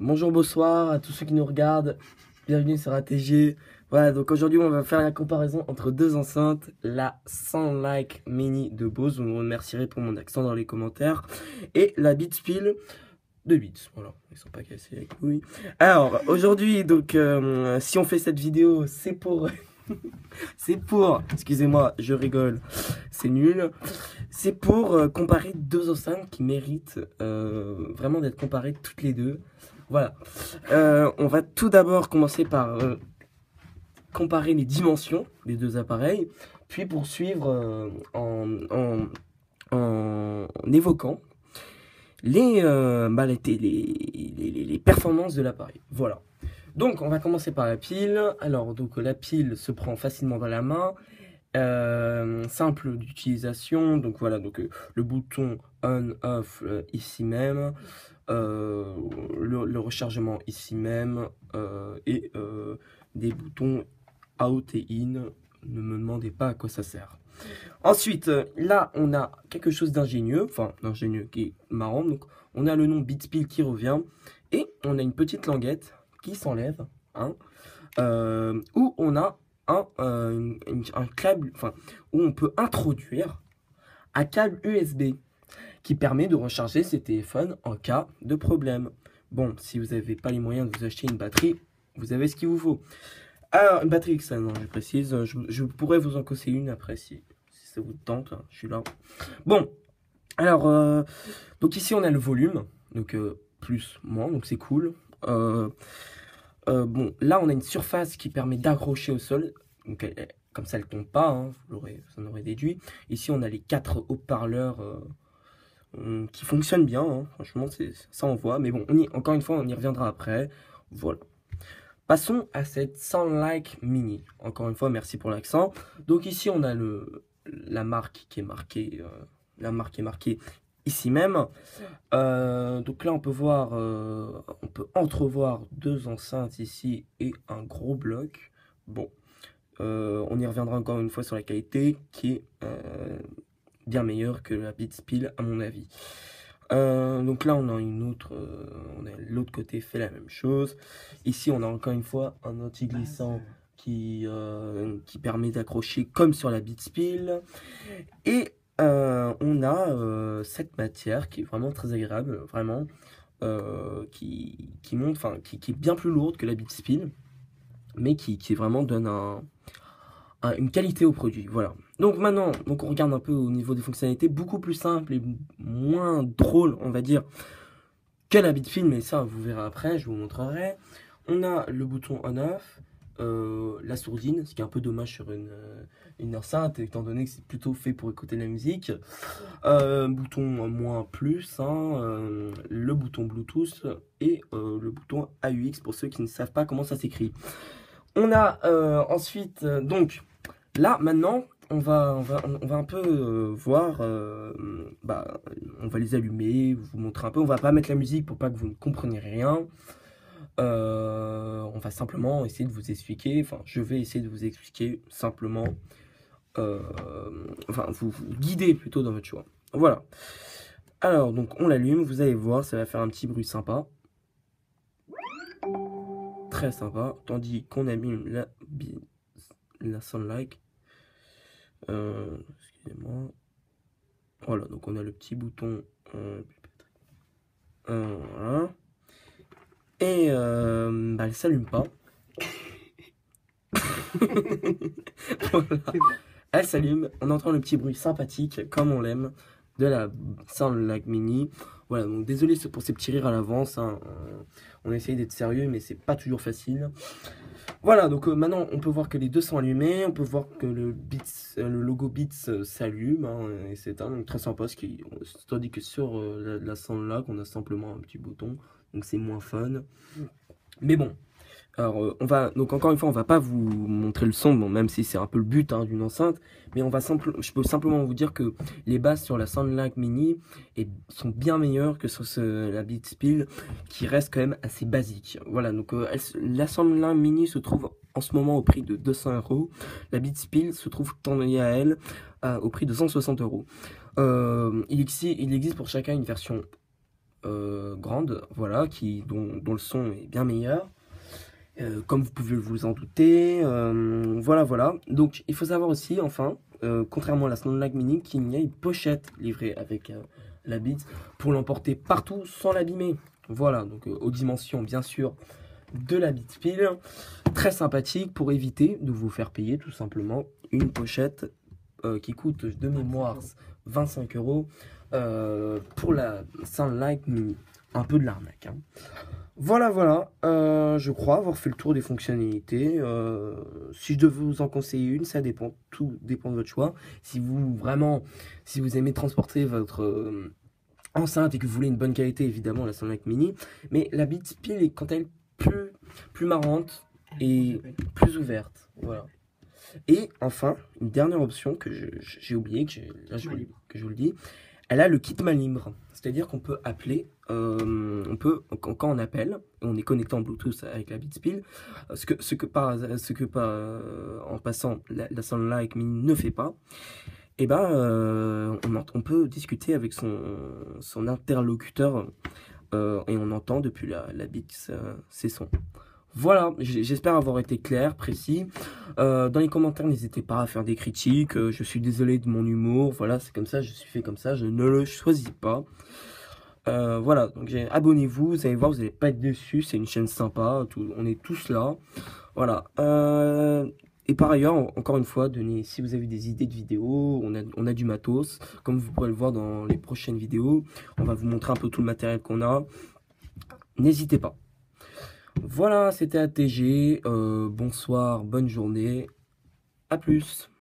Bonjour, bonsoir à tous ceux qui nous regardent. Bienvenue sur ATG. Voilà, donc aujourd'hui on va faire la comparaison entre deux enceintes, la Soundlike Mini de Bose, vous me remercierez pour mon accent dans les commentaires, et la Beatspill de Beats. Voilà, ils sont pas cassés les couilles. Alors aujourd'hui, donc si on fait cette vidéo, c'est pour excusez-moi, je rigole, c'est nul. C'est pour comparer deux enceintes qui méritent vraiment d'être comparées toutes les deux. Voilà. On va tout d'abord commencer par comparer les dimensions des deux appareils, puis poursuivre en évoquant les performances de l'appareil. Voilà. Donc, on va commencer par la pile. Alors, donc la pile se prend facilement dans la main. Simple d'utilisation. Donc voilà, donc le bouton on/off ici même. Le rechargement ici même. Et des boutons out et in. Ne me demandez pas à quoi ça sert. Ensuite, là, on a quelque chose d'ingénieux, enfin, d'ingénieux qui est marrant. Donc, on a le nom Beatspill qui revient, et on a une petite languette qui s'enlève, hein, où on a un câble, enfin, où on peut introduire un câble USB qui permet de recharger ses téléphones en cas de problème. Bon, si vous n'avez pas les moyens de vous acheter une batterie, vous avez ce qu'il vous faut. Alors, une batterie externe, je précise, je pourrais vous en conseiller une après si ça vous tente, hein, je suis là. Bon, alors, donc ici on a le volume, donc plus, moins, donc c'est cool. Bon, là on a une surface qui permet d'accrocher au sol, donc comme ça elle tombe pas, hein, vous en aurez déduit. Ici on a les 4 haut-parleurs qui fonctionnent bien, hein, franchement ça on voit, mais bon, encore une fois on y reviendra après, voilà. Passons à cette Soundlike Mini. Encore une fois, merci pour l'accent. Donc ici, on a la marque qui est marquée, ici même. Donc là, on peut voir, on peut entrevoir deux enceintes ici et un gros bloc. Bon, on y reviendra encore une fois sur la qualité qui est bien meilleure que la Beatspill à mon avis. Donc là on a on a l'autre côté fait la même chose. Ici on a encore une fois un anti-glissant qui permet d'accrocher comme sur la Beatspill. Et on a cette matière qui est vraiment très agréable, vraiment, qui monte, enfin qui est bien plus lourde que la Beatspill, mais qui vraiment donne une qualité au produit, voilà. Donc maintenant, on regarde un peu au niveau des fonctionnalités, beaucoup plus simple et moins drôle, on va dire, que la Beatspill, mais ça, vous verrez après, je vous montrerai. On a le bouton on-off, la sourdine, ce qui est un peu dommage sur une enceinte, étant donné que c'est plutôt fait pour écouter la musique. Bouton moins plus, hein, le bouton Bluetooth et le bouton AUX pour ceux qui ne savent pas comment ça s'écrit. On a ensuite, donc, là, maintenant, on va un peu voir, on va les allumer, vous montrer un peu, on va pas mettre la musique pour pas que vous ne compreniez rien. On va simplement essayer de vous expliquer, enfin, je vais essayer de vous expliquer simplement, enfin, vous guider plutôt dans votre choix. Voilà. Alors, donc, on l'allume, vous allez voir, ça va faire un petit bruit sympa. Très sympa, tandis qu'on allume la Soundlike. Excusez-moi. Voilà, donc on a le petit bouton. Voilà. Et elle s'allume pas. Voilà. Elle s'allume, on entend le petit bruit sympathique, comme on l'aime, de la Soundlike Mini. Voilà, donc désolé pour ces petits rires à l'avance, hein. On essaye d'être sérieux, mais c'est pas toujours facile. Voilà, donc maintenant on peut voir que les deux sont allumés, on peut voir que le logo Beats s'allume, hein, et c'est donc très sympa, tandis que sur la Soundlike on a simplement un petit bouton, donc c'est moins fun. Mais bon, alors donc encore une fois on va pas vous montrer le son, bon, même si c'est un peu le but, hein, d'une enceinte, mais je peux simplement vous dire que les basses sur la Soundlike Mini sont bien meilleures que sur la Beatspill, qui reste quand même assez basique. Voilà, donc la Soundlike Mini se trouve en ce moment au prix de 200 €, la Beatspill se trouve tendue à elle au prix de 160 €. Il existe pour chacun une version grande, voilà, dont le son est bien meilleur. Comme vous pouvez vous en douter, voilà. Donc, il faut savoir aussi, enfin, contrairement à la Soundlike Mini, qu'il y a une pochette livrée avec la Beats pour l'emporter partout sans l'abîmer. Voilà, donc aux dimensions, bien sûr, de la Beats Pill. Très sympathique pour éviter de vous faire payer tout simplement une pochette qui coûte de mémoire 25 € pour la Soundlike Mini. Un peu de l'arnaque, hein. Voilà, je crois avoir fait le tour des fonctionnalités. Si je devais vous en conseiller une, ça dépend, tout dépend de votre choix. Si vous aimez transporter votre enceinte et que vous voulez une bonne qualité, évidemment, la Soundlike Mini. Mais la Beats Pill est quant à elle plus marrante et plus ouverte. Voilà. Et enfin, une dernière option que j'ai oublié, que je vous le dis, elle a le kit main libre. C'est-à-dire qu'on peut appeler, quand on appelle, on est connecté en Bluetooth avec la Beats Pill, ce que en passant la Soundlike Mini ne fait pas, et ben on peut discuter avec son interlocuteur et on entend depuis la Beats ses sons. Voilà, j'espère avoir été clair, précis. Dans les commentaires, n'hésitez pas à faire des critiques. Je suis désolé de mon humour. Voilà, c'est comme ça, je suis fait comme ça, je ne le choisis pas. Voilà, donc abonnez-vous, vous allez voir, vous n'allez pas être déçus. C'est une chaîne sympa, on est tous là. Voilà. Et par ailleurs, encore une fois, si vous avez des idées de vidéos, on a du matos. Comme vous pourrez le voir dans les prochaines vidéos, on va vous montrer un peu tout le matériel qu'on a. N'hésitez pas. Voilà, c'était ATG. Bonsoir, bonne journée. À plus.